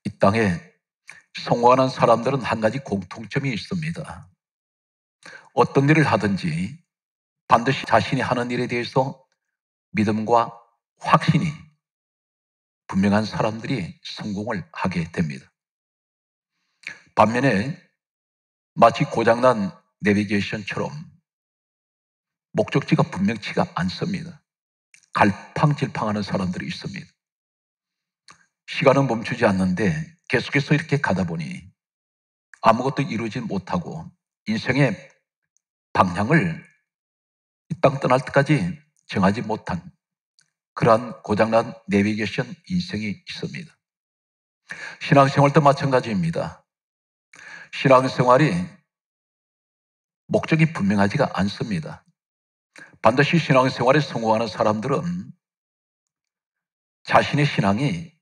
이 땅에 성공하는 사람들은 한 가지 공통점이 있습니다. 어떤 일을 하든지 반드시 자신이 하는 일에 대해서 믿음과 확신이 분명한 사람들이 성공을 하게 됩니다. 반면에 마치 고장난 내비게이션처럼 목적지가 분명치가 않습니다. 갈팡질팡하는 사람들이 있습니다. 시간은 멈추지 않는데 계속해서 이렇게 가다 보니 아무것도 이루지 못하고 인생의 방향을 이 땅 떠날 때까지 정하지 못한 그러한 고장난 내비게이션 인생이 있습니다. 신앙생활도 마찬가지입니다. 신앙생활이 목적이 분명하지가 않습니다. 반드시 신앙생활에 성공하는 사람들은 자신의 신앙이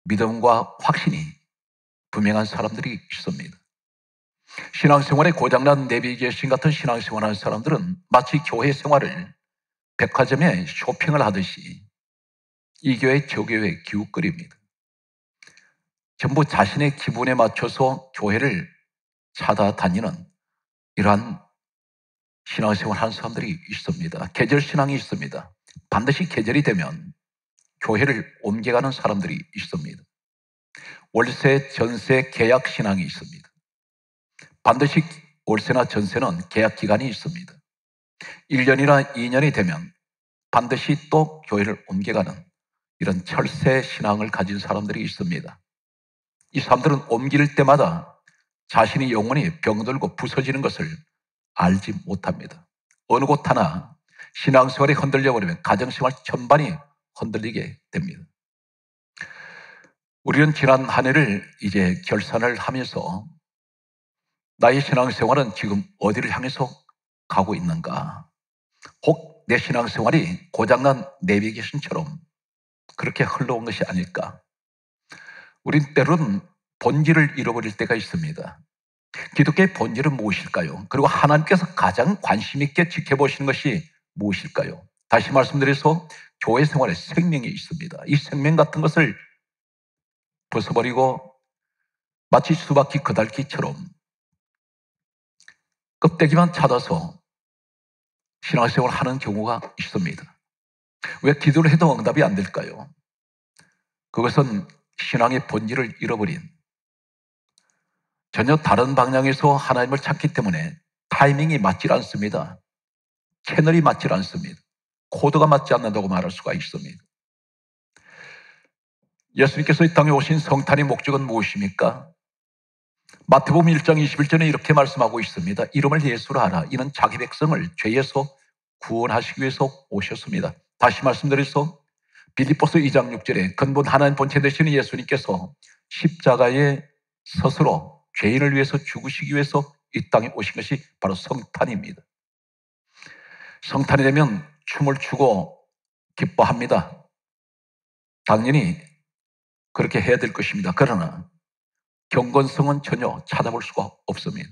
믿음과 확신이 분명한 사람들이 있습니다. 신앙생활에 고장난 내비게이션 같은 신앙생활하는 사람들은 마치 교회 생활을 백화점에 쇼핑을 하듯이 이 교회 저 교회 기웃거립니다. 전부 자신의 기분에 맞춰서 교회를 찾아다니는 이러한 신앙생활 하는 사람들이 있습니다. 계절신앙이 있습니다. 반드시 계절이 되면 교회를 옮겨가는 사람들이 있습니다. 월세, 전세, 계약 신앙이 있습니다. 반드시 월세나 전세는 계약 기간이 있습니다. 1년이나 2년이 되면 반드시 또 교회를 옮겨가는 이런 철새 신앙을 가진 사람들이 있습니다. 이 사람들은 옮길 때마다 자신의 영혼이 병들고 부서지는 것을 알지 못합니다. 어느 곳 하나 신앙생활이 흔들려 버리면 가정생활 전반이 흔들리게 됩니다. 우리는 지난 한 해를 이제 결산을 하면서 나의 신앙생활은 지금 어디를 향해서 가고 있는가? 혹 내 신앙생활이 고장난 내비게이션처럼 그렇게 흘러온 것이 아닐까? 우린 때로는 본질을 잃어버릴 때가 있습니다. 기독교의 본질은 무엇일까요? 그리고 하나님께서 가장 관심 있게 지켜보시는 것이 무엇일까요? 다시 말씀드려서 교회 생활에 생명이 있습니다. 이 생명 같은 것을 벗어버리고 마치 수박이 그달기처럼 껍데기만 찾아서 신앙생활을 하는 경우가 있습니다. 왜 기도를 해도 응답이 안 될까요? 그것은 신앙의 본질을 잃어버린 전혀 다른 방향에서 하나님을 찾기 때문에 타이밍이 맞질 않습니다. 채널이 맞질 않습니다. 코드가 맞지 않는다고 말할 수가 있습니다. 예수님께서 이 땅에 오신 성탄의 목적은 무엇입니까? 마태복음 1장 21절에 이렇게 말씀하고 있습니다. 이름을 예수로 하라. 이는 자기 백성을 죄에서 구원하시기 위해서 오셨습니다. 다시 말씀드려서 빌립보서 2장 6절에 근본 하나님 본체 되시는 예수님께서 십자가에 스스로 죄인을 위해서 죽으시기 위해서 이 땅에 오신 것이 바로 성탄입니다. 성탄이 되면 춤을 추고 기뻐합니다. 당연히 그렇게 해야 될 것입니다. 그러나 경건성은 전혀 찾아볼 수가 없습니다.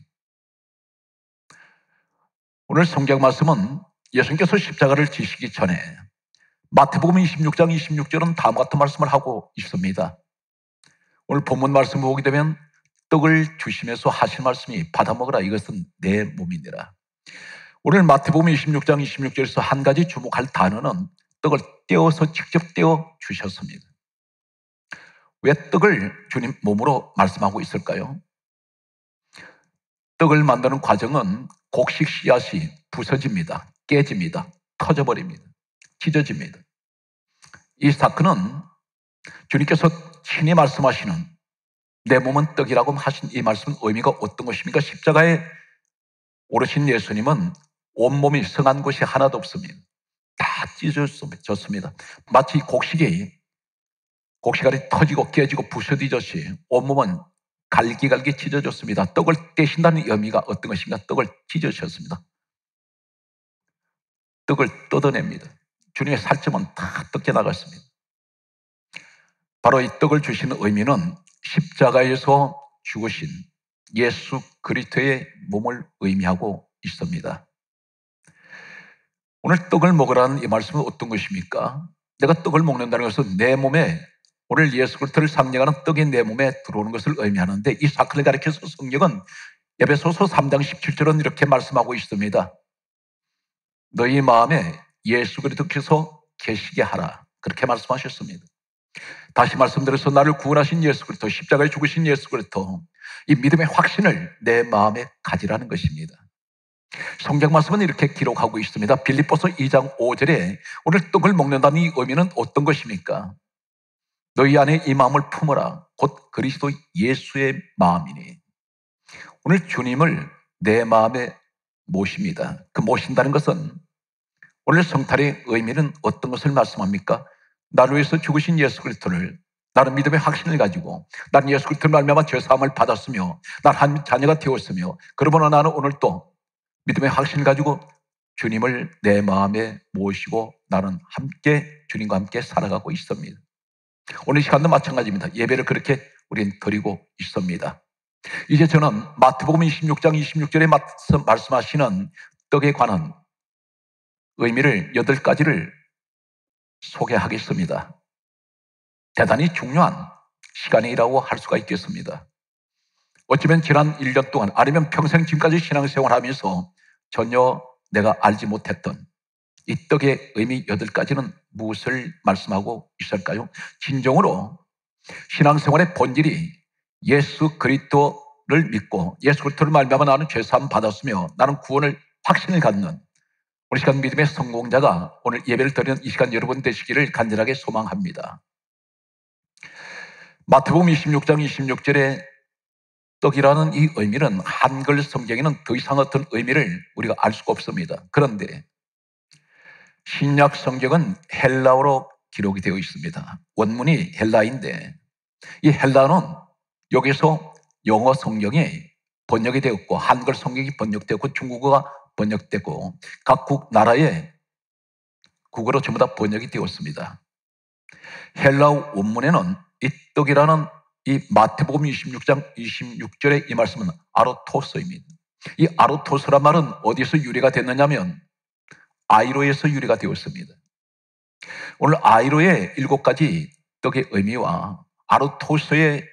오늘 성경 말씀은 예수님께서 십자가를 지시기 전에 마태복음 26장 26절은 다음과 같은 말씀을 하고 있습니다. 오늘 본문 말씀을 보게 되면 떡을 주시면서 하신 말씀이 받아 먹으라 이것은 내 몸이니라. 오늘 마태복음 26장 26절에서 한 가지 주목할 단어는 떡을 떼어서 직접 떼어 주셨습니다. 왜 떡을 주님 몸으로 말씀하고 있을까요? 떡을 만드는 과정은 곡식 씨앗이 부서집니다. 깨집니다. 터져버립니다. 찢어집니다. 이 사건은 주님께서 친히 말씀하시는 내 몸은 떡이라고 하신 이 말씀 의미가 어떤 것입니까? 십자가에 오르신 예수님은 온몸이 성한 곳이 하나도 없습니다. 다 찢어졌습니다. 마치 곡식알이 터지고 깨지고 부서지듯이 온몸은 갈기갈기 찢어졌습니다. 떡을 떼신다는 의미가 어떤 것인가? 떡을 찢으셨습니다. 떡을 뜯어냅니다. 주님의 살점은 다 뜯겨 나갔습니다. 바로 이 떡을 주시는 의미는 십자가에서 죽으신 예수 그리스도의 몸을 의미하고 있습니다. 오늘 떡을 먹으라는 이 말씀은 어떤 것입니까? 내가 떡을 먹는다는 것은 내 몸에 오늘 예수 그리스도를 상징하는 떡이 내 몸에 들어오는 것을 의미하는데, 이 사건을 가리켜서 성경은 에베소서 3장 17절은 이렇게 말씀하고 있습니다. 너희 마음에 예수 그리스도께서 계시게 하라, 그렇게 말씀하셨습니다. 다시 말씀드려서 나를 구원하신 예수 그리스도, 십자가에 죽으신 예수 그리스도, 이 믿음의 확신을 내 마음에 가지라는 것입니다. 성경 말씀은 이렇게 기록하고 있습니다. 빌립보서 2장 5절에 오늘 떡을 먹는다는 이 의미는 어떤 것입니까? 너희 안에 이 마음을 품어라, 곧 그리스도 예수의 마음이니. 오늘 주님을 내 마음에 모십니다. 그 모신다는 것은, 오늘 성탄의 의미는 어떤 것을 말씀합니까? 나를 위해서 죽으신 예수 그리스도를, 나는 믿음의 확신을 가지고 나는 예수 그리스도를 말미암아 죄사함을 받았으며 나는 한 자녀가 되었으며, 그러므로 나는 오늘 또 믿음의 확신을 가지고 주님을 내 마음에 모시고 나는 함께 주님과 함께 살아가고 있습니다. 오늘 시간도 마찬가지입니다. 예배를 그렇게 우린 드리고 있습니다. 이제 저는 마태복음 26장 26절에 말씀하시는 떡에 관한 의미를 8가지를 소개하겠습니다. 대단히 중요한 시간이라고 할 수가 있겠습니다. 어쩌면 지난 1년 동안, 아니면 평생 지금까지 신앙생활하면서 전혀 내가 알지 못했던 이 떡의 의미 8가지는 무엇을 말씀하고 있을까요? 진정으로 신앙생활의 본질이 예수 그리스도를 믿고 예수 그리스도를 말미암아 나는 죄사함 받았으며 나는 구원을 확신을 갖는 오늘 시간 믿음의 성공자가 오늘 예배를 드리는 이 시간 여러분 되시기를 간절하게 소망합니다. 마태복음 26장 26절에 떡이라는 이 의미는 한글 성경에는 더 이상 어떤 의미를 우리가 알 수가 없습니다. 그런데 신약 성경은 헬라어로 기록이 되어 있습니다. 원문이 헬라인데 이 헬라어는 여기서 영어 성경이 번역이 되었고 한글 성경이 번역되었고 중국어가 번역되고 각국 나라의 국어로 전부 다 번역이 되었습니다. 헬라어 원문에는 이 떡이라는 이 마태복음 26장 26절의 이 말씀은 아로토스입니다. 이 아로토스란 말은 어디서 유래가 됐느냐면 아이로에서 유래가 되었습니다. 오늘 아이로의 7가지 떡의 의미와 아로토스의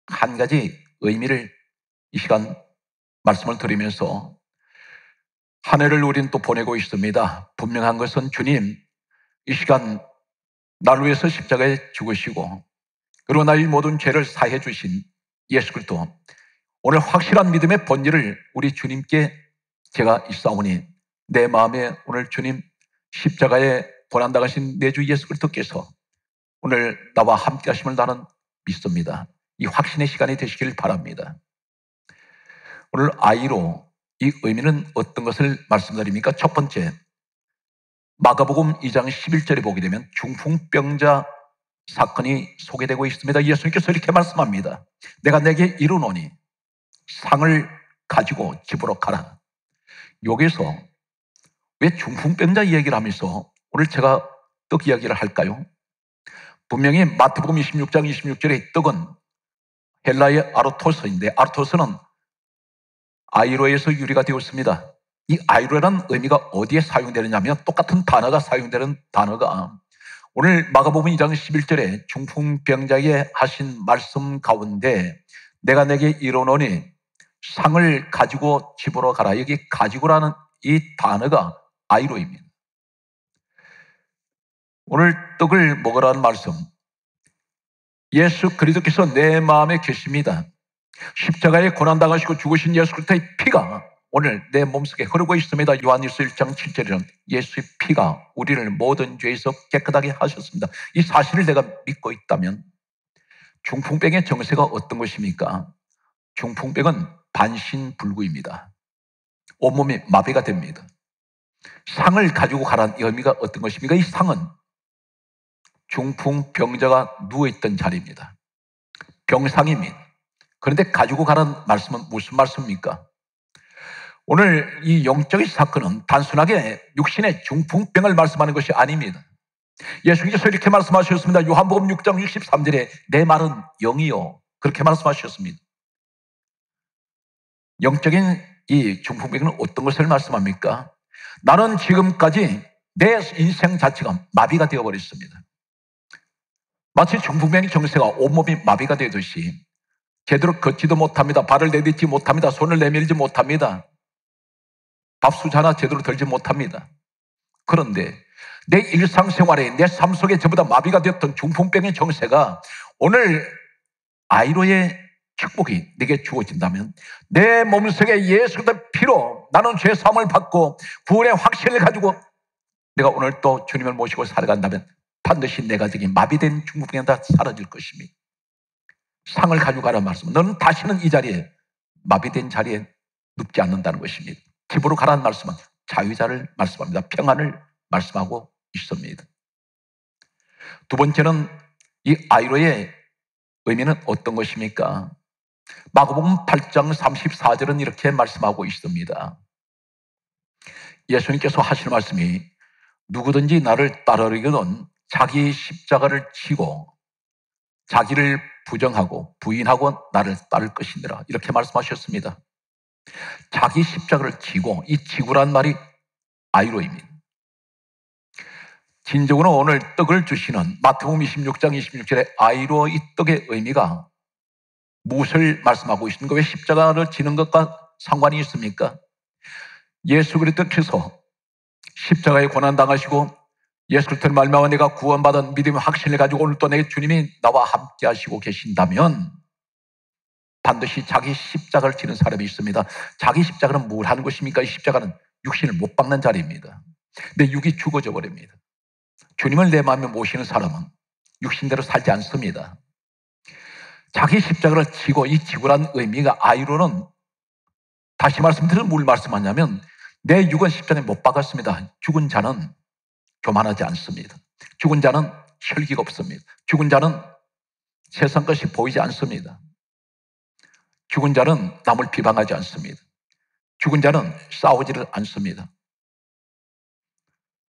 한 가지 의미를 이 시간 말씀을 드리면서 한 해를 우리는 또 보내고 있습니다. 분명한 것은 주님 이 시간 나를 위해서 십자가에 죽으시고 그리고 나의 모든 죄를 사해 주신 예수 그리스도, 오늘 확실한 믿음의 본질을 우리 주님께 제가 있사오니 내 마음에 오늘 주님 십자가에 고난당하신 내 주 예수 그리스도께서 오늘 나와 함께 하심을 나는 믿습니다. 이 확신의 시간이 되시길 바랍니다. 오늘 아이로 이 의미는 어떤 것을 말씀드립니까? 첫 번째, 마가복음 2장 11절에 보게 되면 중풍병자 사건이 소개되고 있습니다. 예수님께서 이렇게 말씀합니다. 내가 내게 이르노니 상을 가지고 집으로 가라. 여기서 왜 중풍병자 이야기를 하면서 오늘 제가 떡 이야기를 할까요? 분명히 마태복음 26장 26절의 떡은 헬라의 아르토스인데 아르토스는 아이로에서 유래가 되었습니다. 이 아이로라는 의미가 어디에 사용되느냐면 똑같은 단어가 사용되는 단어가 오늘 마가복음 2장 11절에 중풍병자에게 하신 말씀 가운데 내가 내게 이르노니 상을 가지고 집으로 가라. 여기 가지고라는 이 단어가 아이로입니다. 오늘 떡을 먹으라는 말씀, 예수 그리스도께서 내 마음에 계십니다. 십자가에 고난당하시고 죽으신 예수 그리스도의 피가 오늘 내 몸속에 흐르고 있습니다. 요한일서 1장 7절에는 예수의 피가 우리를 모든 죄에서 깨끗하게 하셨습니다. 이 사실을 내가 믿고 있다면 중풍병의 정세가 어떤 것입니까? 중풍병은 반신불구입니다. 온몸이 마비가 됩니다. 상을 가지고 가라는 의미가 어떤 것입니까? 이 상은 중풍병자가 누워있던 자리입니다. 병상입니다. 그런데 가지고 가라는 말씀은 무슨 말씀입니까? 오늘 이 영적인 사건은 단순하게 육신의 중풍병을 말씀하는 것이 아닙니다. 예수님께서 이렇게 말씀하셨습니다. 요한복음 6장 63절에 내 말은 영이요, 그렇게 말씀하셨습니다. 영적인 이 중풍병은 어떤 것을 말씀합니까? 나는 지금까지 내 인생 자체가 마비가 되어버렸습니다. 마치 중풍병의 정세가 온몸이 마비가 되듯이 제대로 걷지도 못합니다. 발을 내딛지 못합니다. 손을 내밀지 못합니다. 밥수저 하나 제대로 들지 못합니다. 그런데 내 일상생활에 내 삶 속에 전부 다 마비가 되었던 중풍병의 정세가 오늘 아이로의 축복이 내게 주어진다면 내 몸속에 예수 그리스도의 피로 나는 죄 사함을 받고 구원의 확신을 가지고 내가 오늘 또 주님을 모시고 살아간다면 반드시 내 가족이 마비된 중풍병이 다 사라질 것입니다. 상을 가지고 가라는 말씀은 너는 다시는 이 자리에 마비된 자리에 눕지 않는다는 것입니다. 집으로 가라는 말씀은 자유자를 말씀합니다. 평안을 말씀하고 있습니다. 두 번째는 이 아이로의 의미는 어떤 것입니까? 마가복음 8장 34절은 이렇게 말씀하고 있습니다. 예수님께서 하실 말씀이 누구든지 나를 따르려거든 자기 십자가를 지고 자기를 부정하고 부인하고 나를 따를 것이니라 이렇게 말씀하셨습니다. 자기 십자가를 지고, 이 지구란 말이 아이로입니다. 진정으로 오늘 떡을 주시는 마태복음 26장 26절에 아이로 이 떡의 의미가 무엇을 말씀하고 있습니까? 왜 십자가를 지는 것과 상관이 있습니까? 예수 그리스도께서 십자가에 고난당하시고 예수 그리스도를 말미암아 내가 구원받은 믿음의 확신을 가지고 오늘 또 내 주님이 나와 함께 하시고 계신다면 반드시 자기 십자가를 지는 사람이 있습니다. 자기 십자가는 뭘 하는 것입니까? 이 십자가는 육신을 못 박는 자리입니다. 내 육이 죽어져 버립니다. 주님을 내 마음에 모시는 사람은 육신대로 살지 않습니다. 자기 십자가를 지고, 이 지구란 의미가 아이로는 다시 말씀드리면 뭘 말씀하냐면 내 육은 십자가에 못 박았습니다. 죽은 자는 교만하지 않습니다. 죽은 자는 혈기가 없습니다. 죽은 자는 세상 것이 보이지 않습니다. 죽은 자는 남을 비방하지 않습니다. 죽은 자는 싸우지를 않습니다.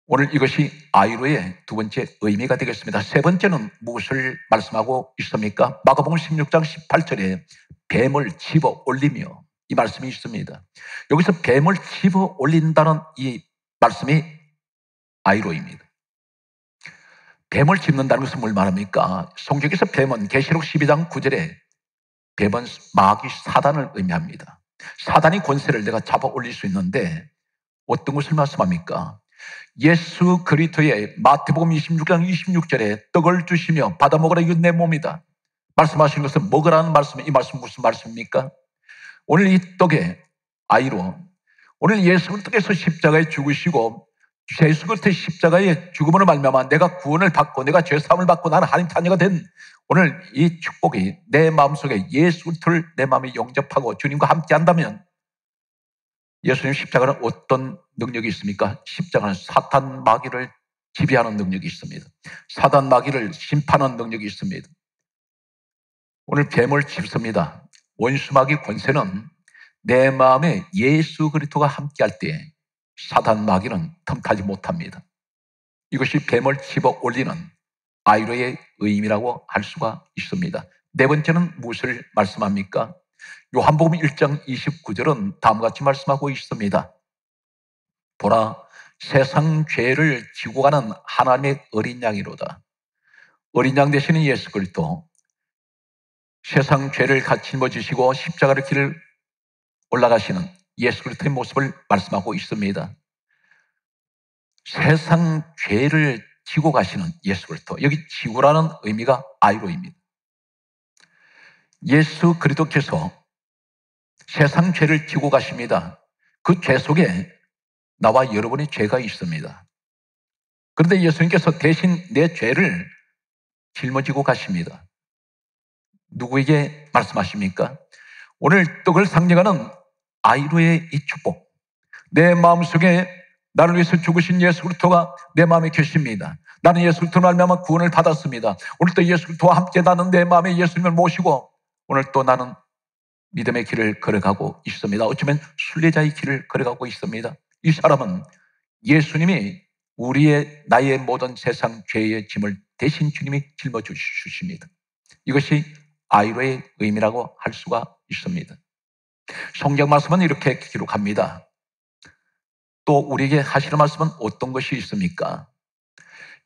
오늘 이것이 아이로의 두 번째 의미가 되겠습니다. 세 번째는 무엇을 말씀하고 있습니까? 마가복음 16장 18절에 뱀을 집어 올리며 이 말씀이 있습니다. 여기서 뱀을 집어 올린다는 이 말씀이 아이로입니다. 뱀을 집는다는 것은 뭘 말합니까? 성경에서 뱀은 계시록 12장 9절에 뱀은 마귀 사단을 의미합니다. 사단이 권세를 내가 잡아 올릴 수 있는데 어떤 것을 말씀합니까? 예수 그리스도의 마태복음 26장 26절에 떡을 주시며 받아 먹으라 이건 내 몸이다 말씀하신 것은 먹으라는 말씀, 이 말씀 무슨 말씀입니까? 오늘 이 떡의 아이로 오늘 예수 그리스도께서 십자가에 죽으시고 예수 그리스도의 십자가의 죽음으로 말미암아 내가 구원을 받고 내가 죄사함을 받고 나는 하나님 자녀가 된 오늘 이 축복이 내 마음속에 예수 그리스도를 내 마음에 영접하고 주님과 함께 한다면 예수님 십자가는 어떤 능력이 있습니까? 십자가는 사탄 마귀를 지배하는 능력이 있습니다. 사탄 마귀를 심판하는 능력이 있습니다. 오늘 뱀을 짚습니다. 원수 마귀 권세는 내 마음에 예수 그리스도가 함께할 때 사탄 마귀는 틈타지 못합니다. 이것이 뱀을 집어 올리는 아이로의 의미라고 할 수가 있습니다. 네 번째는 무엇을 말씀합니까? 요한복음 1장 29절은 다음과 같이 말씀하고 있습니다. 보라, 세상 죄를 지고 가는 하나님의 어린 양이로다. 어린 양 되시는 예수 그리스도, 세상 죄를 같이 짊어지시고 십자가를 길을 올라가시는 예수 그리스도의 모습을 말씀하고 있습니다. 세상 죄를 지고 가시는 예수 그리스도, 여기 지구라는 의미가 아이로입니다. 예수 그리스도께서 세상 죄를 지고 가십니다. 그 죄 속에 나와 여러분의 죄가 있습니다. 그런데 예수님께서 대신 내 죄를 짊어지고 가십니다. 누구에게 말씀하십니까? 오늘 떡을 상징하는 아이로의 이 축복, 내 마음속에 나를 위해서 죽으신 예수 그리스도가 내 마음에 계십니다. 나는 예수 그리스도로 말미암아 구원을 받았습니다. 오늘 또 예수 그리스도와 함께 나는 내 마음에 예수님을 모시고 오늘 또 나는 믿음의 길을 걸어가고 있습니다. 어쩌면 순례자의 길을 걸어가고 있습니다. 이 사람은 예수님이 나의 모든 세상 죄의 짐을 대신 주님이 짊어주십니다. 이것이 아이로의 의미라고 할 수가 있습니다. 성경 말씀은 이렇게 기록합니다. 또 우리에게 하시는 말씀은 어떤 것이 있습니까?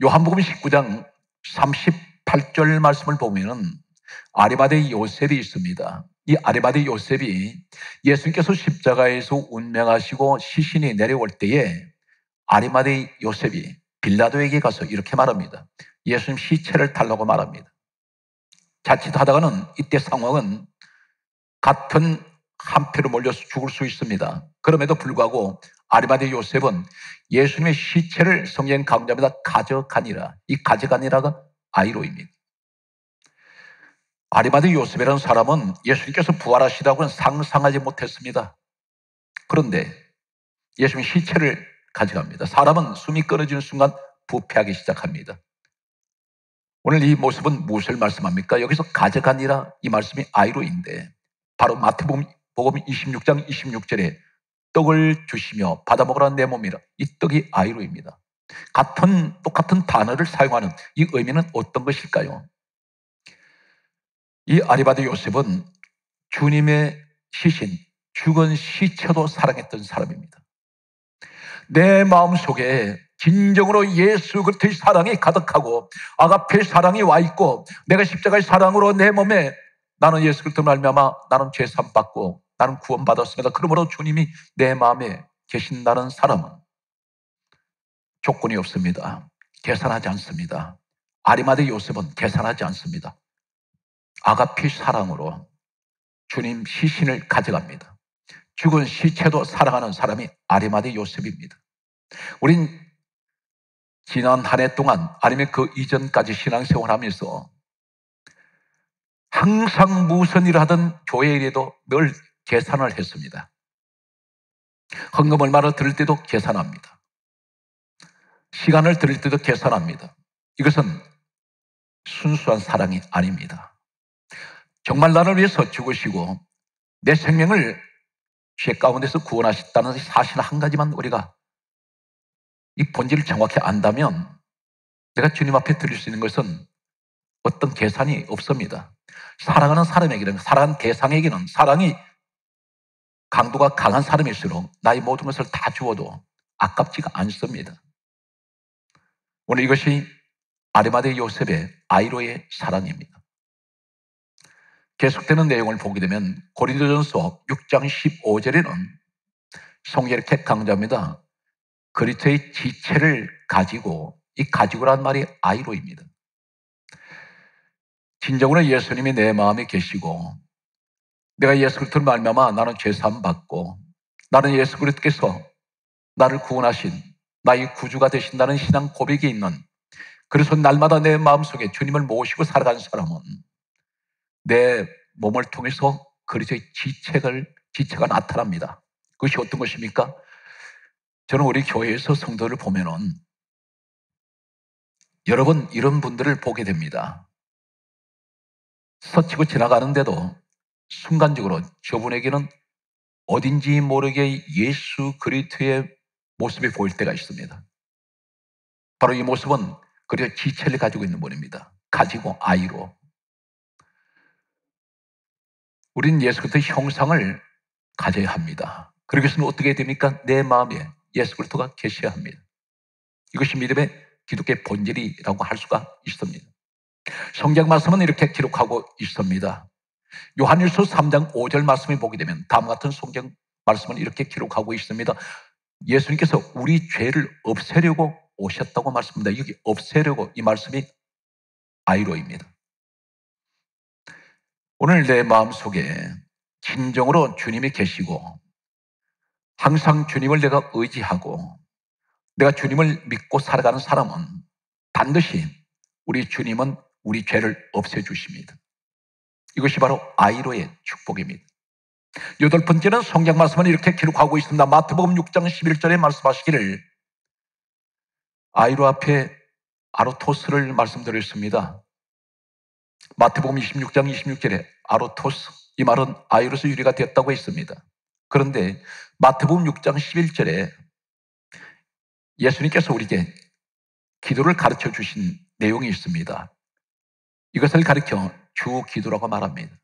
요한복음 19장 28절 말씀을 보면은 아리마대 요셉이 있습니다. 이 아리마대 요셉이 예수님께서 십자가에서 운명하시고 시신이 내려올 때에 아리마대 요셉이 빌라도에게 가서 이렇게 말합니다. 예수님 시체를 달라고 말합니다. 자칫하다가는 이때 상황은 같은 한패로 몰려서 죽을 수 있습니다. 그럼에도 불구하고 아리마대 요셉은 예수님의 시체를 성경 강조합니다. 가져가니라. 이 가져가니라가 아이로입니다. 아리마대 요셉이라는 사람은 예수님께서 부활하시다고는 상상하지 못했습니다. 그런데 예수님 시체를 가져갑니다. 사람은 숨이 끊어지는 순간 부패하기 시작합니다. 오늘 이 모습은 무엇을 말씀합니까? 여기서 가져가니라 이 말씀이 아이로인데 바로 마태복음 26장 26절에 떡을 주시며 받아먹으라 내 몸이라. 이 떡이 아이로입니다. 똑같은 단어를 사용하는 이 의미는 어떤 것일까요? 이 아리마대 요셉은 주님의 시신, 죽은 시체도 사랑했던 사람입니다. 내 마음속에 진정으로 예수 그리스도의 사랑이 가득하고 아가페의 사랑이 와 있고 내가 십자가의 사랑으로 내 몸에 나는 예수 그리스도를 말미암아 나는 죄산 받고 나는 구원받았습니다. 그러므로 주님이 내 마음에 계신다는 사람은 조건이 없습니다. 계산하지 않습니다. 아리마대 요셉은 계산하지 않습니다. 아가페의 사랑으로 주님 시신을 가져갑니다. 죽은 시체도 사랑하는 사람이 아리마대 요셉입니다. 우린 지난 한 해 동안 아니면 그 이전까지 신앙생활하면서 항상 무슨 일을 하든 교회 일에도 늘 계산을 했습니다. 헌금 얼마를 드릴 때도 계산합니다. 시간을 드릴 때도 계산합니다. 이것은 순수한 사랑이 아닙니다. 정말 나를 위해서 죽으시고 내 생명을 죄 가운데서 구원하셨다는 사실 한 가지만 우리가 이 본질을 정확히 안다면 내가 주님 앞에 드릴 수 있는 것은 어떤 계산이 없습니다. 사랑하는 사람에게는, 사랑하는 대상에게는 사랑이 강도가 강한 사람일수록 나의 모든 것을 다 주어도 아깝지가 않습니다. 오늘 이것이 아리마대 요셉의 아이로의 사랑입니다. 계속되는 내용을 보게 되면 고린도전서 6장 15절에는 성경이 이렇게 강조합니다. 그리스도의 지체를 가지고, 이 가지고라는 말이 아이로입니다. 진정으로 예수님이 내 마음에 계시고 내가 예수 그리스도를 말미암아 나는 죄사함 받고 나는 예수 그리스도께서 나를 구원하신 나의 구주가 되신다는 신앙 고백이 있는, 그래서 날마다 내 마음속에 주님을 모시고 살아가는 사람은 내 몸을 통해서 그리스도의 지체가 나타납니다. 그것이 어떤 것입니까? 저는 우리 교회에서 성도를 보면은 여러 번 이런 분들을 보게 됩니다. 스치고 지나가는데도 순간적으로 저분에게는 어딘지 모르게 예수 그리스도의 모습이 보일 때가 있습니다. 바로 이 모습은 그리스도의 지체를 가지고 있는 분입니다. 가지고 아이로. 우리는 예수 그리스도의 형상을 가져야 합니다. 그러기 위해서는 어떻게 됩니까? 내 마음에 예수 그리스도가 계셔야 합니다. 이것이 믿음의 기독교의 본질이라고 할 수가 있습니다. 성경 말씀은 이렇게 기록하고 있습니다. 요한일서 3장 5절 말씀을 보게 되면 다음 같은 성경 말씀은 이렇게 기록하고 있습니다. 예수님께서 우리 죄를 없애려고 오셨다고 말씀합니다. 여기 없애려고 이 말씀이 아이로입니다. 오늘 내 마음속에 진정으로 주님이 계시고 항상 주님을 내가 의지하고 내가 주님을 믿고 살아가는 사람은 반드시 우리 주님은 우리 죄를 없애주십니다. 이것이 바로 아이로의 축복입니다. 여덟 번째는 성경 말씀은 이렇게 기록하고 있습니다. 마태복음 6장 11절에 말씀하시기를 아이로 앞에 아로토스를 말씀드렸습니다. 마태복음 26장 26절에 아로토스, 이 말은 아이로서 유래가 됐다고 했습니다. 그런데 마태복음 6장 11절에 예수님께서 우리에게 기도를 가르쳐 주신 내용이 있습니다. 이것을 가르쳐 주 기도라고 말합니다.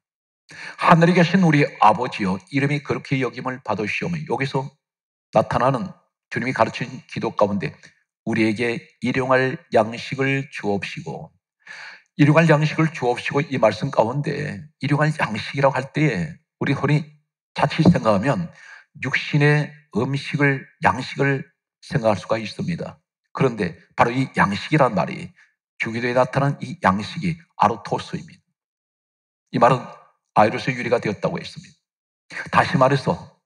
하늘에 계신 우리 아버지여 이름이 그렇게 여김을 받으시오며, 여기서 나타나는 주님이 가르친 기도 가운데 우리에게 일용할 양식을 주옵시고 일용할 양식을 주옵시고 이 말씀 가운데 일용할 양식이라고 할 때에 우리 흔히 자칫 생각하면 육신의 음식을, 양식을 생각할 수가 있습니다. 그런데 바로 이 양식이란 말이 주기도에 나타난 이 양식이 아르토스입니다. 이 말은 아이로스 유래가 되었다고 했습니다. 다시 말해서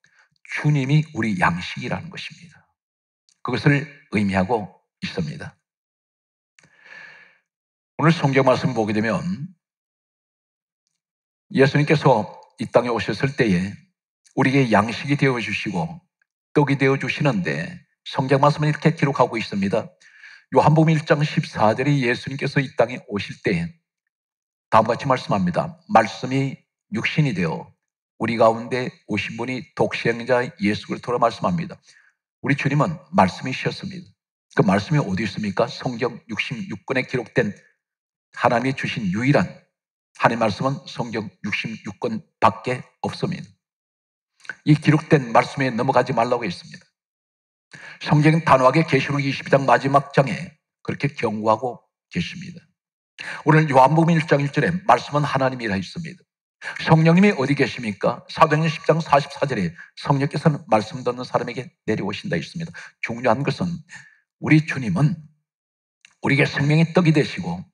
주님이 우리 양식이라는 것입니다. 그것을 의미하고 있습니다. 오늘 성경 말씀 보게 되면 예수님께서 이 땅에 오셨을 때에 우리에게 양식이 되어주시고 떡이 되어주시는데 성경 말씀은 이렇게 기록하고 있습니다. 요한복음 1장 14절에 예수님께서 이 땅에 오실 때 다음과 같이 말씀합니다. 말씀이 육신이 되어 우리 가운데 오신 분이 독생자 예수 그리스도로 말씀합니다. 우리 주님은 말씀이셨습니다. 그 말씀이 어디 있습니까? 성경 66권에 기록된 하나님이 주신 유일한 하나님의 말씀은 성경 66권 밖에 없습니다. 이 기록된 말씀에 넘어가지 말라고 했습니다. 성경은 단호하게 계시록 22장 마지막 장에 그렇게 경고하고 계십니다. 오늘 요한복음 1장 1절에 말씀은 하나님이라 했습니다. 성령님이 어디 계십니까? 사도행전 10장 44절에 성령께서는 말씀 듣는 사람에게 내려오신다 했습니다. 중요한 것은 우리 주님은 우리에게 생명의 떡이 되시고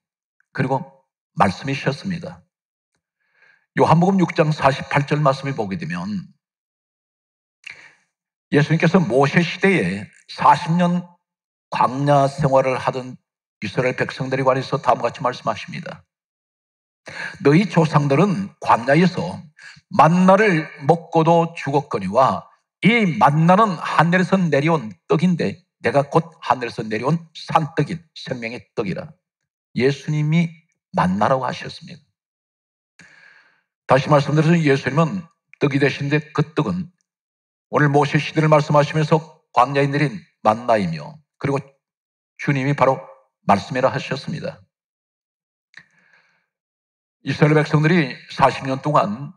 그리고 말씀이셨습니다. 요한복음 6장 48절 말씀을 보게 되면 예수님께서 모세 시대에 40년 광야 생활을 하던 이스라엘 백성들에 관해서 다음과 같이 말씀하십니다. 너희 조상들은 광야에서 만나를 먹고도 죽었거니와 이 만나는 하늘에서 내려온 떡인데 내가 곧 하늘에서 내려온 산떡인 생명의 떡이라. 예수님이 만나라고 하셨습니다. 다시 말씀드려서 예수님은 떡이 되신데 그 떡은 오늘 모세 시대를 말씀하시면서 광야에 내린 만나이며 그리고 주님이 바로 말씀이라 하셨습니다. 이스라엘 백성들이 40년 동안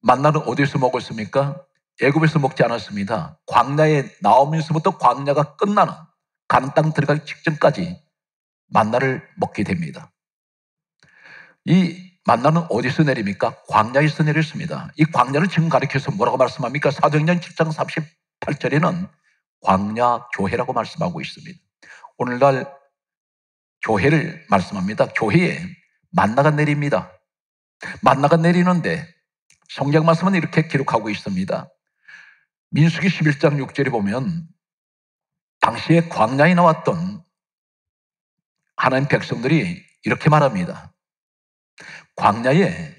만나는 어디서 먹었습니까? 애굽에서 먹지 않았습니다. 광야에 나오면서부터 광야가 끝나는 가나안 땅 들어가기 직전까지 만나를 먹게 됩니다. 이 만나는 어디서 내립니까? 광야에서 내렸습니다. 이 광야를 지금 가리켜서 뭐라고 말씀합니까? 사도행전 7장 38절에는 광야 교회라고 말씀하고 있습니다. 오늘날 교회를 말씀합니다. 교회에 만나가 내립니다. 만나가 내리는데 성경 말씀은 이렇게 기록하고 있습니다. 민수기 11장 6절에 보면 당시에 광야에 나왔던 하나님 백성들이 이렇게 말합니다. 광야에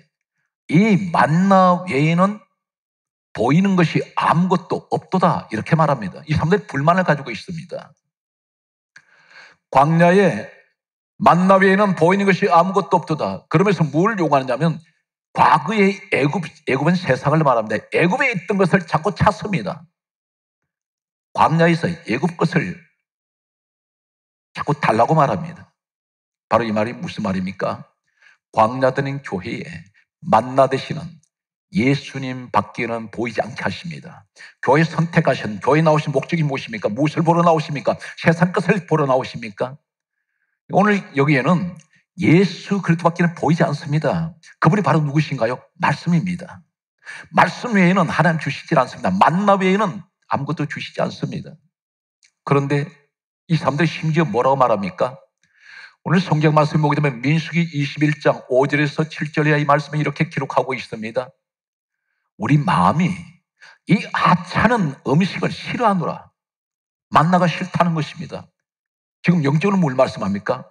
이 만나 외에는 보이는 것이 아무것도 없도다 이렇게 말합니다. 이 사람들이 불만을 가지고 있습니다. 광야에 만나 외에는 보이는 것이 아무것도 없도다. 그러면서 뭘 요구하느냐면 과거의 애굽은 세상을 말합니다. 애굽에 있던 것을 자꾸 찾습니다. 광야에서 애굽 것을 자꾸 달라고 말합니다. 바로 이 말이 무슨 말입니까? 광야 되는 교회에 만나 되시는 예수님 밖에는 보이지 않게 하십니다. 교회 선택하신, 교회 나오신 목적이 무엇입니까? 무엇을 보러 나오십니까? 세상 것을 보러 나오십니까? 오늘 여기에는 예수 그리스도밖에는 보이지 않습니다. 그분이 바로 누구신가요? 말씀입니다. 말씀 외에는 하나님 주시지 않습니다. 만나 외에는 아무것도 주시지 않습니다. 그런데 이 사람들이 심지어 뭐라고 말합니까? 오늘 성경 말씀 보게 되면 민수기 21장 5절에서 7절에 이 말씀이 이렇게 기록하고 있습니다. 우리 마음이 이 하찮은 음식을 싫어하노라. 만나가 싫다는 것입니다. 지금 영적으로 뭘 말씀합니까?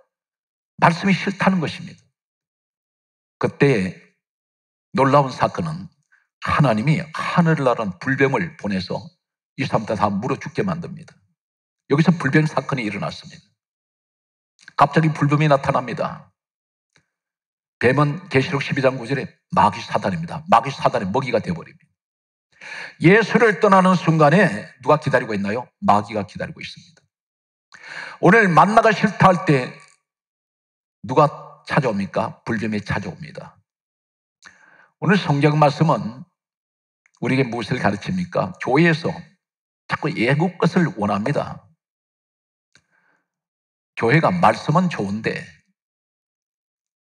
말씀이 싫다는 것입니다. 그때 놀라운 사건은 하나님이 하늘을 나른 불뱀을 보내서 이 사람들 다 물어 죽게 만듭니다. 여기서 불뱀 사건이 일어났습니다. 갑자기 불뱀이 나타납니다. 뱀은 계시록 12장 9절에 마귀 사단입니다. 마귀 사단의 먹이가 되어버립니다. 예수를 떠나는 순간에 누가 기다리고 있나요? 마귀가 기다리고 있습니다. 오늘 만나가 싫다 할 때 누가 찾아옵니까? 불뱀이 찾아옵니다. 오늘 성경 말씀은 우리에게 무엇을 가르칩니까? 교회에서 자꾸 애국 것을 원합니다. 교회가 말씀은 좋은데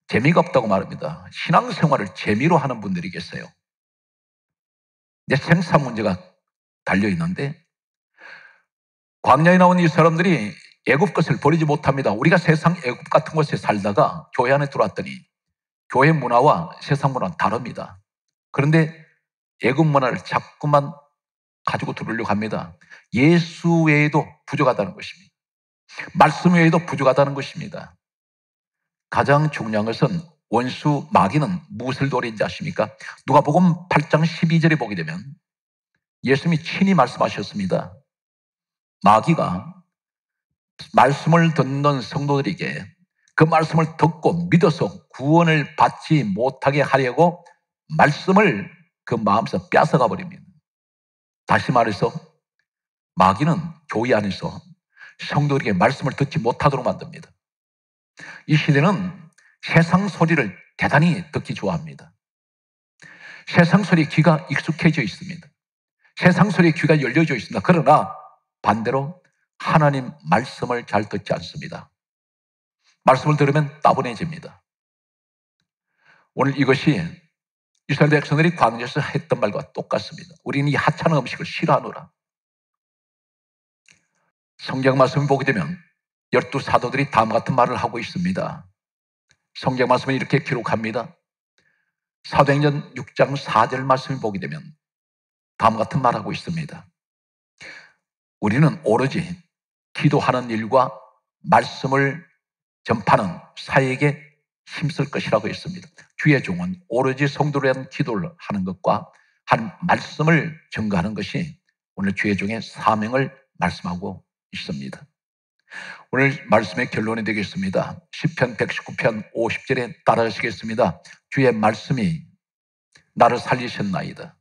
재미가 없다고 말합니다. 신앙생활을 재미로 하는 분들이 계세요. 내 생사 문제가 달려있는데 광야에 나온 이 사람들이 애굽 것을 버리지 못합니다. 우리가 세상 애굽 같은 곳에 살다가 교회 안에 들어왔더니 교회 문화와 세상 문화는 다릅니다. 그런데 애굽 문화를 자꾸만 가지고 들으려고 합니다. 예수 외에도 부족하다는 것입니다. 말씀 외에도 부족하다는 것입니다. 가장 중요한 것은 원수 마귀는 무엇을 노리는지 아십니까? 누가복음 8장 12절에 보게 되면 예수님이 친히 말씀하셨습니다. 마귀가 말씀을 듣는 성도들에게 그 말씀을 듣고 믿어서 구원을 받지 못하게 하려고 말씀을 그 마음에서 뺏어가 버립니다. 다시 말해서 마귀는 교회 안에서 성도들에게 말씀을 듣지 못하도록 만듭니다. 이 시대는 세상 소리를 대단히 듣기 좋아합니다. 세상 소리에 귀가 익숙해져 있습니다. 세상 소리에 귀가 열려져 있습니다. 그러나 반대로 하나님 말씀을 잘 듣지 않습니다. 말씀을 들으면 따분해집니다. 오늘 이것이 이스라엘 백성들이 광야에서 했던 말과 똑같습니다. 우리는 이 하찮은 음식을 싫어하노라. 성경 말씀을 보게 되면 12 사도들이 다음과 같은 말을 하고 있습니다. 성경 말씀을 이렇게 기록합니다. 사도행전 6장 4절 말씀을 보게 되면 다음과 같은 말을 하고 있습니다. 우리는 오로지 기도하는 일과 말씀을 전파하는 사역에 힘쓸 것이라고 했습니다. 주의 종은 오로지 성도를 위한 기도를 하는 것과 한 말씀을 전가하는 것이 오늘 주의 종의 사명을 말씀하고 있습니다. 오늘 말씀의 결론이 되겠습니다. 시편 119편 50절에 따라하시겠습니다. 주의 말씀이 나를 살리셨나이다.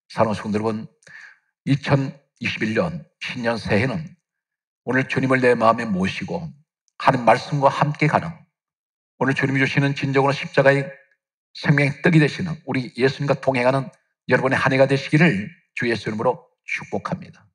사랑하는 성도 여러분, 2021년 신년 새해는 오늘 주님을 내 마음에 모시고 하는 말씀과 함께 가는, 오늘 주님이 주시는 진정으로 십자가의 생명의 떡이 되시는 우리 예수님과 동행하는 여러분의 한 해가 되시기를 주 예수 이름으로 축복합니다.